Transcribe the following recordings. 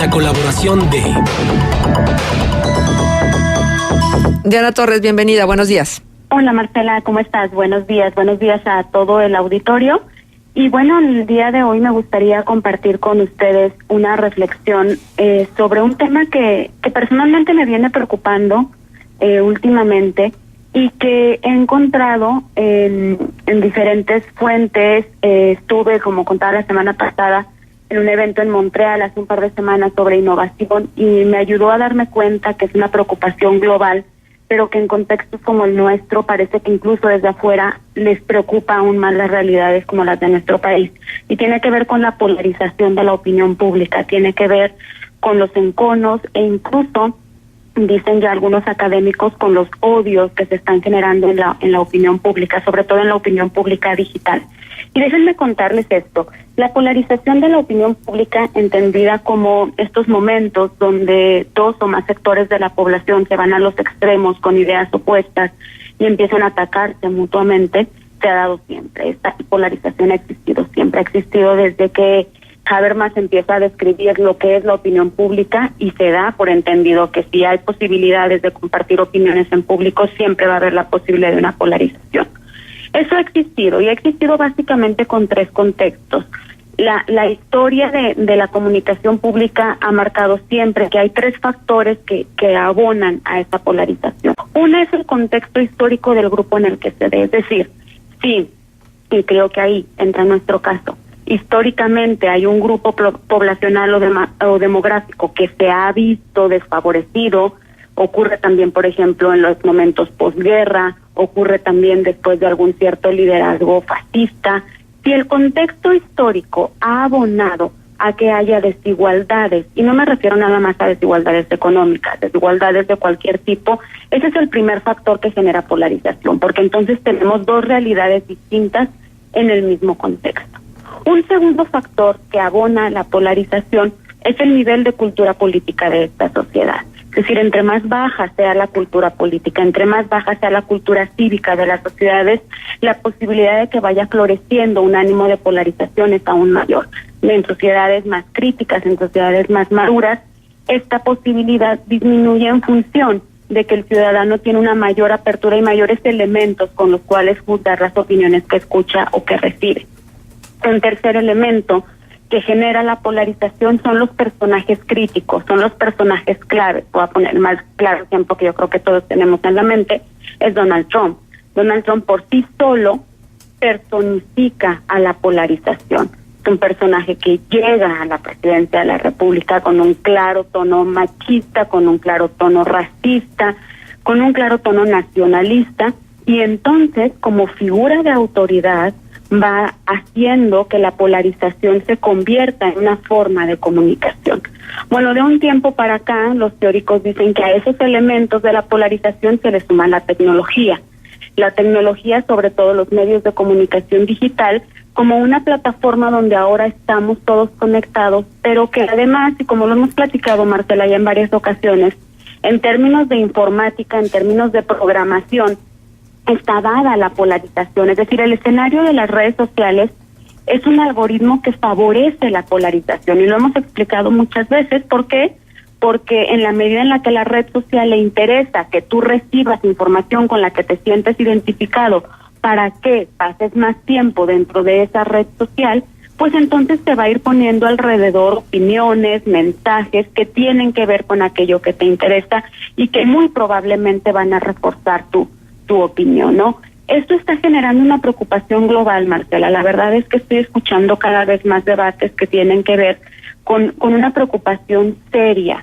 la colaboración de Diana Torres, bienvenida, buenos días. Hola Marcela, ¿cómo estás? Buenos días a todo el auditorio. Y bueno, el día de hoy me gustaría compartir con ustedes una reflexión sobre un tema que personalmente me viene preocupando últimamente y que he encontrado en diferentes fuentes. Estuve, como contaba la semana pasada, en un evento en Montreal hace un par de semanas sobre innovación y me ayudó a darme cuenta que es una preocupación global, pero que en contextos como el nuestro parece que incluso desde afuera les preocupa aún más las realidades como las de nuestro país. Y tiene que ver con la polarización de la opinión pública, tiene que ver con los enconos e incluso, dicen ya algunos académicos, con los odios que se están generando en la opinión pública, sobre todo en la opinión pública digital. Y déjenme contarles esto. La polarización de la opinión pública, entendida como estos momentos donde dos o más sectores de la población se van a los extremos con ideas opuestas y empiezan a atacarse mutuamente, se ha dado siempre. Esta polarización ha existido siempre, ha existido desde que Habermas empieza a describir lo que es la opinión pública y se da por entendido que si hay posibilidades de compartir opiniones en público, siempre va a haber la posibilidad de una polarización. Eso ha existido y ha existido básicamente con tres contextos. La historia de la comunicación pública ha marcado siempre que hay tres factores que abonan a esa polarización. Una es el contexto histórico del grupo en el que se dé, es decir, sí, y creo que ahí entra nuestro caso. Históricamente hay un grupo poblacional o demográfico que se ha visto desfavorecido. Ocurre también, por ejemplo, en los momentos posguerra, ocurre también después de algún cierto liderazgo fascista. Si el contexto histórico ha abonado a que haya desigualdades, y no me refiero nada más a desigualdades económicas, desigualdades de cualquier tipo, ese es el primer factor que genera polarización, porque entonces tenemos dos realidades distintas en el mismo contexto. Un segundo factor que abona la polarización es el nivel de cultura política de esta sociedad. Es decir, entre más baja sea la cultura política, entre más baja sea la cultura cívica de las sociedades, la posibilidad de que vaya floreciendo un ánimo de polarización es aún mayor. En sociedades más críticas, en sociedades más maduras, esta posibilidad disminuye en función de que el ciudadano tiene una mayor apertura y mayores elementos con los cuales juzgar las opiniones que escucha o que recibe. Un tercer elemento que genera la polarización son los personajes críticos, son los personajes claves. Voy a poner el más claro ejemplo que yo creo que todos tenemos en la mente, es Donald Trump. Donald Trump por sí solo personifica a la polarización. Es un personaje que llega a la presidencia de la República con un claro tono machista, con un claro tono racista, con un claro tono nacionalista, y entonces, como figura de autoridad, va haciendo que la polarización se convierta en una forma de comunicación. Bueno, de un tiempo para acá, los teóricos dicen que a esos elementos de la polarización se le suma la tecnología. La tecnología, sobre todo los medios de comunicación digital, como una plataforma donde ahora estamos todos conectados, pero que además, y como lo hemos platicado, Marcela, ya en varias ocasiones, en términos de informática, en términos de programación, está dada la polarización. Es decir, el escenario de las redes sociales es un algoritmo que favorece la polarización y lo hemos explicado muchas veces. ¿Por qué? Porque en la medida en la que la red social le interesa que tú recibas información con la que te sientes identificado para que pases más tiempo dentro de esa red social, pues entonces te va a ir poniendo alrededor opiniones, mensajes que tienen que ver con aquello que te interesa y que muy probablemente van a reforzar tu opinión, ¿no? Esto está generando una preocupación global, Marcela. La verdad es que estoy escuchando cada vez más debates que tienen que ver con una preocupación seria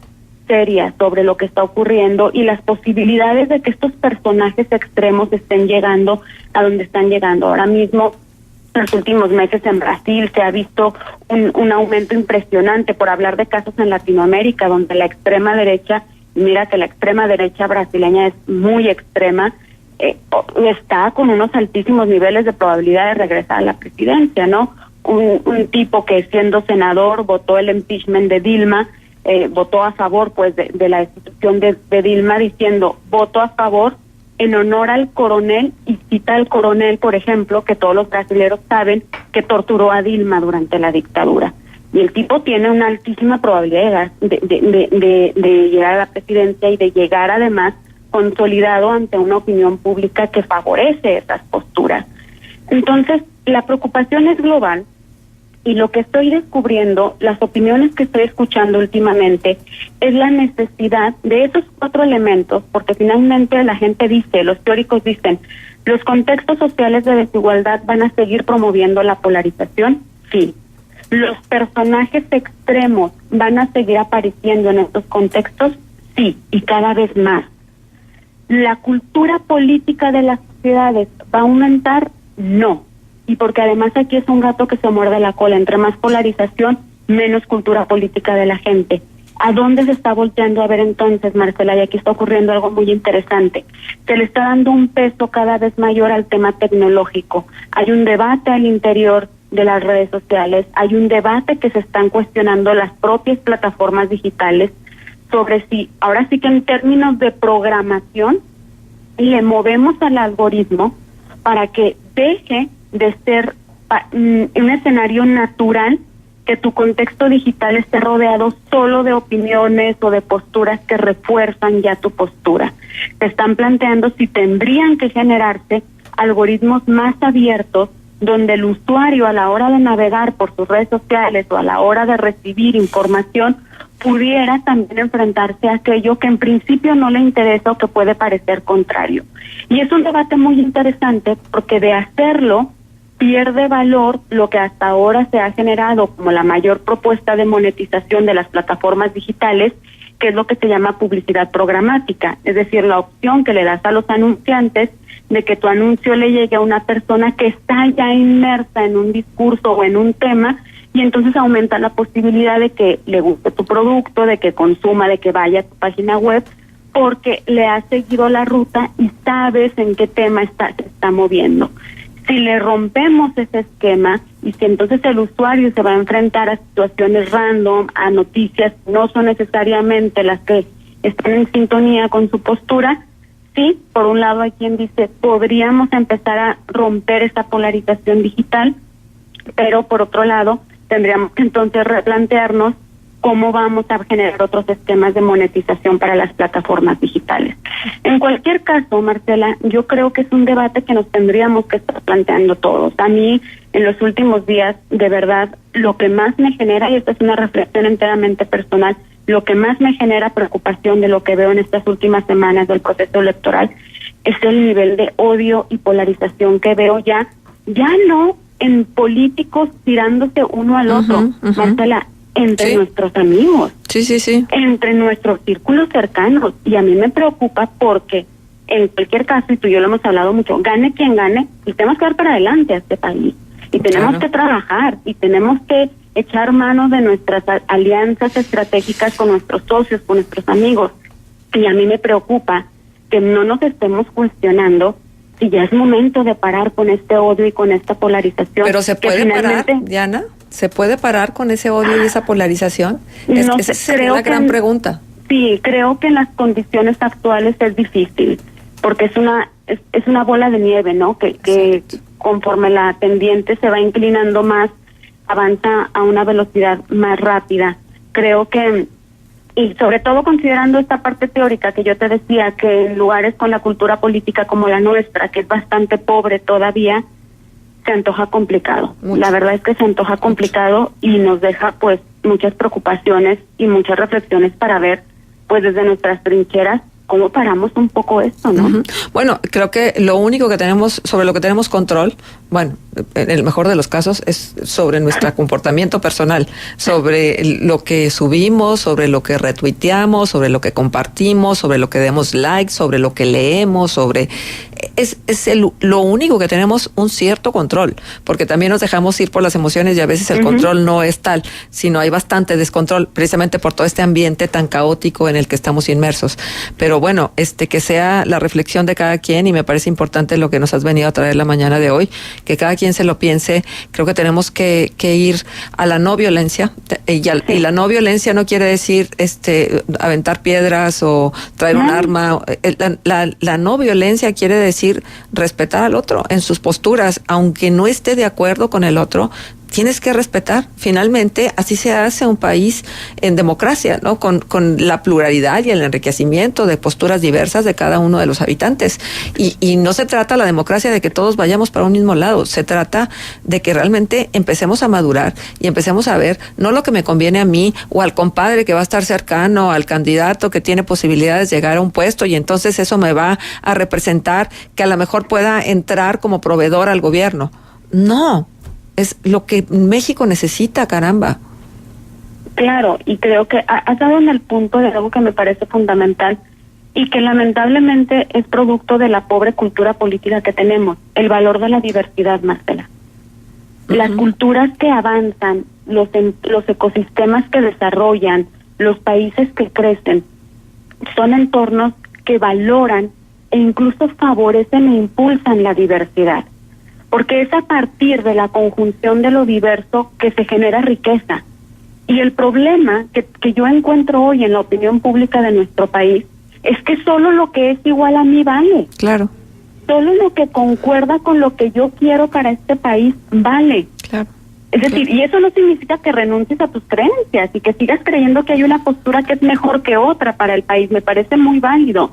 sobre lo que está ocurriendo y las posibilidades de que estos personajes extremos estén llegando a donde están llegando. Ahora mismo, en los últimos meses en Brasil se ha visto un aumento impresionante, por hablar de casos en Latinoamérica, donde la extrema derecha, mira que la extrema derecha brasileña es muy extrema, está con unos altísimos niveles de probabilidad de regresar a la presidencia, ¿no? Un tipo que siendo senador votó el impeachment de Dilma, votó a favor pues de la destitución de Dilma, diciendo voto a favor en honor al coronel, y cita al coronel, por ejemplo, que todos los brasileños saben que torturó a Dilma durante la dictadura. Y el tipo tiene una altísima probabilidad de llegar a la presidencia y de llegar además consolidado ante una opinión pública que favorece esas posturas. Entonces, la preocupación es global y lo que estoy descubriendo, las opiniones que estoy escuchando últimamente, es la necesidad de esos 4 elementos, porque finalmente la gente dice, los teóricos dicen, ¿los contextos sociales de desigualdad van a seguir promoviendo la polarización? Sí. ¿Los personajes extremos van a seguir apareciendo en estos contextos? Sí, y cada vez más. ¿La cultura política de las sociedades va a aumentar? No. Y porque además aquí es un gato que se muerde la cola. Entre más polarización, menos cultura política de la gente. ¿A dónde se está volteando a ver entonces, Marcela? Y aquí está ocurriendo algo muy interesante. Se le está dando un peso cada vez mayor al tema tecnológico. Hay un debate al interior de las redes sociales, hay un debate que se están cuestionando las propias plataformas digitales sobre si, ahora sí que en términos de programación, le movemos al algoritmo para que deje de ser un escenario natural que tu contexto digital esté rodeado solo de opiniones o de posturas que refuerzan ya tu postura. Se están planteando si tendrían que generarse algoritmos más abiertos donde el usuario a la hora de navegar por sus redes sociales o a la hora de recibir información pudiera también enfrentarse a aquello que en principio no le interesa o que puede parecer contrario. Y es un debate muy interesante porque de hacerlo pierde valor lo que hasta ahora se ha generado como la mayor propuesta de monetización de las plataformas digitales, que es lo que se llama publicidad programática, es decir, la opción que le das a los anunciantes de que tu anuncio le llegue a una persona que está ya inmersa en un discurso o en un tema, y entonces aumenta la posibilidad de que le guste tu producto, de que consuma, de que vaya a tu página web, porque le has seguido la ruta y sabes en qué tema se está moviendo. Si le rompemos ese esquema y si entonces el usuario se va a enfrentar a situaciones random, a noticias que no son necesariamente las que están en sintonía con su postura, sí, por un lado hay quien dice, podríamos empezar a romper esta polarización digital, pero por otro lado tendríamos que entonces replantearnos cómo vamos a generar otros esquemas de monetización para las plataformas digitales. En cualquier caso, Marcela, yo creo que es un debate que nos tendríamos que estar planteando todos. A mí, en los últimos días, de verdad, lo que más me genera, y esta es una reflexión enteramente personal, lo que más me genera preocupación de lo que veo en estas últimas semanas del proceso electoral es el nivel de odio y polarización que veo ya no en políticos tirándose uno al otro, Marcela, entre nuestros amigos, entre nuestros círculos cercanos. Y a mí me preocupa porque en cualquier caso, y tú y yo lo hemos hablado mucho, gane quien gane, y tenemos que dar para adelante a este país, y tenemos que trabajar, y tenemos que echar mano de nuestras alianzas estratégicas con nuestros socios, con nuestros amigos. Y a mí me preocupa que no nos estemos cuestionando si ya es momento de parar con este odio y con esta polarización. Pero ¿se puede parar, Diana? ¿Se puede parar con ese odio y esa polarización? Esa es la gran pregunta. Sí, creo que en las condiciones actuales es difícil, porque es una bola de nieve, ¿no? Que conforme la pendiente se va inclinando más, avanza a una velocidad más rápida. Creo que, y sobre todo considerando esta parte teórica que yo te decía, que en lugares con la cultura política como la nuestra, que es bastante pobre todavía, se antoja complicado. Mucho. La verdad es que se antoja complicado y nos deja pues muchas preocupaciones y muchas reflexiones para ver pues desde nuestras trincheras cómo paramos un poco esto, ¿no? Bueno, creo que lo único que tenemos, sobre lo que tenemos control, bueno, en el mejor de los casos, es sobre nuestro comportamiento personal, sobre lo que subimos, sobre lo que retuiteamos, sobre lo que compartimos, sobre lo que demos like, sobre lo que leemos, sobre... Es lo único que tenemos un cierto control, porque también nos dejamos ir por las emociones y a veces el control no es tal, sino hay bastante descontrol, precisamente por todo este ambiente tan caótico en el que estamos inmersos. Pero bueno, que sea la reflexión de cada quien, y me parece importante lo que nos has venido a traer la mañana de hoy, que cada quien se lo piense. Creo que tenemos que ir a la no violencia, y la no violencia no quiere decir aventar piedras o traer un arma. La no violencia quiere decir respetar al otro en sus posturas, aunque no esté de acuerdo con el otro, tienes que respetar. Finalmente, así se hace un país en democracia, ¿no? Con la pluralidad y el enriquecimiento de posturas diversas de cada uno de los habitantes. Y no se trata la democracia de que todos vayamos para un mismo lado, se trata de que realmente empecemos a madurar y empecemos a ver no lo que me conviene a mí o al compadre que va a estar cercano al candidato que tiene posibilidades de llegar a un puesto y entonces eso me va a representar que a lo mejor pueda entrar como proveedor al gobierno. No. Es lo que México necesita, caramba. Claro, y creo que has dado en el punto de algo que me parece fundamental y que lamentablemente es producto de la pobre cultura política que tenemos, el valor de la diversidad, Marcela. Las culturas que avanzan, los ecosistemas que desarrollan, los países que crecen, son entornos que valoran e incluso favorecen e impulsan la diversidad. Porque es a partir de la conjunción de lo diverso que se genera riqueza. Y el problema que yo encuentro hoy en la opinión pública de nuestro país es que solo lo que es igual a mí vale. Claro. Solo lo que concuerda con lo que yo quiero para este país vale. Claro. Es decir, y eso no significa que renuncies a tus creencias y que sigas creyendo que hay una postura que es mejor que otra para el país. Me parece muy válido.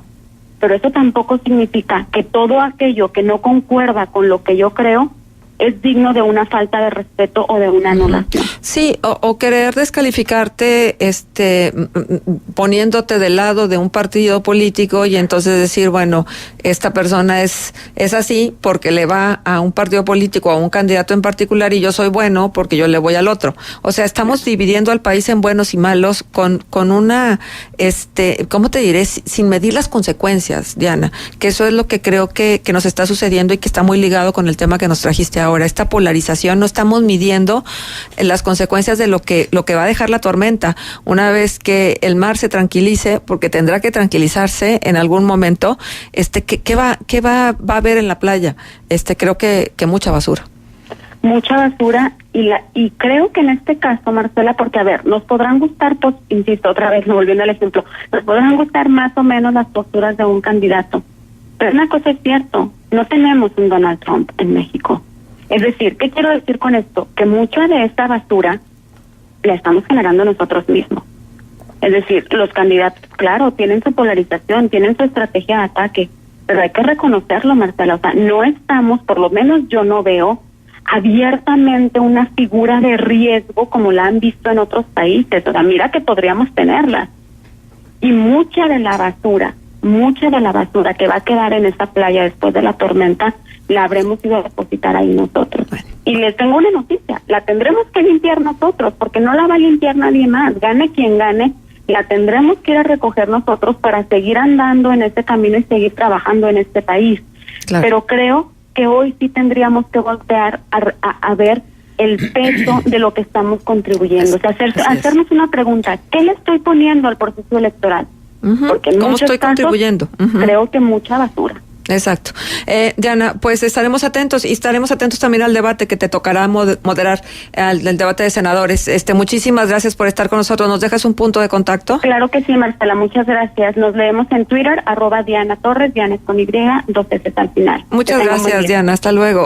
Pero eso tampoco significa que todo aquello que no concuerda con lo que yo creo es digno de una falta de respeto o de una anulación. Sí, o querer descalificarte poniéndote del lado de un partido político y entonces decir, bueno, esta persona es así porque le va a un partido político, a un candidato en particular y yo soy bueno porque yo le voy al otro. O sea, estamos dividiendo al país en buenos y malos con una, ¿cómo te diré? Sin medir las consecuencias, Diana, que eso es lo que creo que nos está sucediendo y que está muy ligado con el tema que nos trajiste ahora, esta polarización. No estamos midiendo las consecuencias de lo que va a dejar la tormenta una vez que el mar se tranquilice, porque tendrá que tranquilizarse en algún momento. ¿Qué va a haber en la playa? Creo que mucha basura. Mucha basura y creo que en este caso, Marcela, porque a ver, nos podrán gustar, pues, insisto otra vez, volviendo al ejemplo, nos podrán gustar más o menos las posturas de un candidato, pero una cosa es cierto, no tenemos un Donald Trump en México. Es decir, ¿qué quiero decir con esto? Que mucha de esta basura la estamos generando nosotros mismos. Es decir, los candidatos, claro, tienen su polarización, tienen su estrategia de ataque, pero hay que reconocerlo, Marcela. O sea, no estamos, por lo menos yo no veo abiertamente una figura de riesgo como la han visto en otros países. O sea, mira que podríamos tenerla. Y mucha de la basura que va a quedar en esta playa después de la tormenta, la habremos ido a depositar ahí nosotros. Bueno. Y les tengo una noticia, la tendremos que limpiar nosotros, porque no la va a limpiar nadie más, gane quien gane, la tendremos que ir a recoger nosotros para seguir andando en este camino y seguir trabajando en este país. Claro. Pero creo que hoy sí tendríamos que voltear a ver el peso de lo que estamos contribuyendo. O sea, hacernos una pregunta, ¿qué le estoy poniendo al proceso electoral? Porque en ¿cómo estoy contribuyendo? Creo que mucha basura. Exacto. Diana, pues estaremos atentos y estaremos atentos también al debate que te tocará moderar, el debate de senadores. Muchísimas gracias por estar con nosotros. ¿Nos dejas un punto de contacto? Claro que sí, Marcela, muchas gracias. Nos leemos en Twitter, @Diana Torres, Diana es con Y, 2 S al final. Muchas gracias, Diana. Hasta luego.